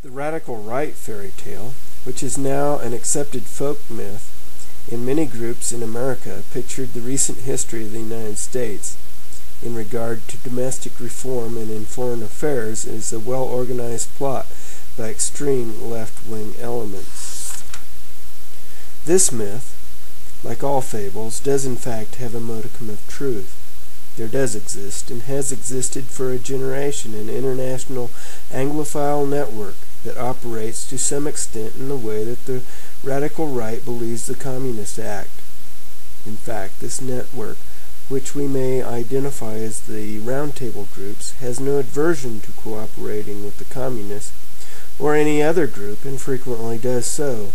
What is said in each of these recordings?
The radical right fairy tale, which is now an accepted folk myth in many groups in America, pictured the recent history of the United States in regard to domestic reform and in foreign affairs as a well-organized plot by extreme left-wing elements. This myth, like all fables, does in fact have a modicum of truth. There does exist, and has existed for a generation, an international Anglophile network that operates to some extent in the way that the radical right believes the communists act. In fact, this network, which we may identify as the roundtable groups, has no aversion to cooperating with the communists or any other group, and frequently does so.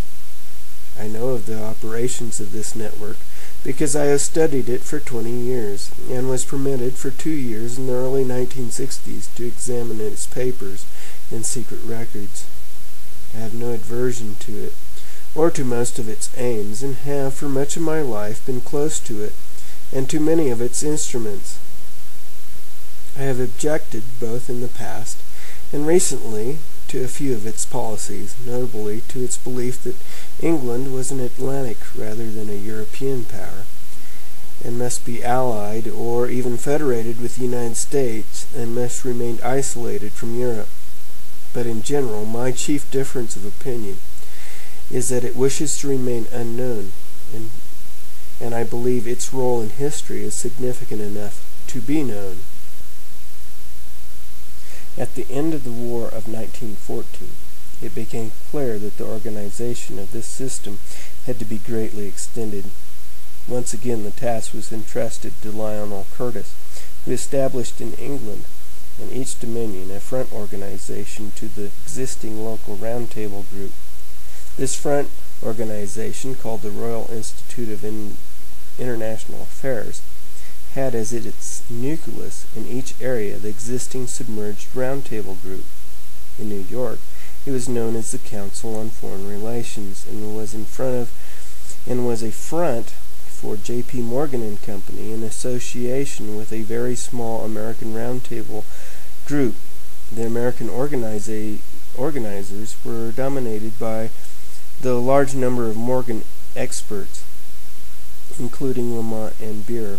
I know of the operations of this network because I have studied it for 20 years and was permitted for 2 years in the early 1960s to examine its papers and secret records. I have no aversion to it or to most of its aims, and have for much of my life been close to it and to many of its instruments. I have objected both in the past and recently to a few of its policies, notably to its belief that England was an Atlantic rather than a European power, and must be allied or even federated with the United States, and must remain isolated from Europe. But in general, my chief difference of opinion is that it wishes to remain unknown, and I believe its role in history is significant enough to be known. At the end of the War of 1914, it became clear that the organization of this system had to be greatly extended. Once again, the task was entrusted to Lionel Curtis, who established in England in each dominion a front organization to the existing local roundtable group. This front organization, called the Royal Institute of International Affairs, had as its nucleus in each area the existing submerged roundtable group. In New York, it was known as the Council on Foreign Relations, and was a front for J.P. Morgan and Company in association with a very small American roundtable group. The American organizers were dominated by the large number of Morgan experts, including Lamont and Beer,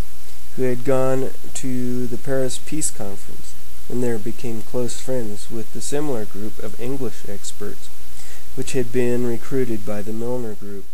who had gone to the Paris Peace Conference, and there became close friends with the similar group of English experts, which had been recruited by the Milner Group.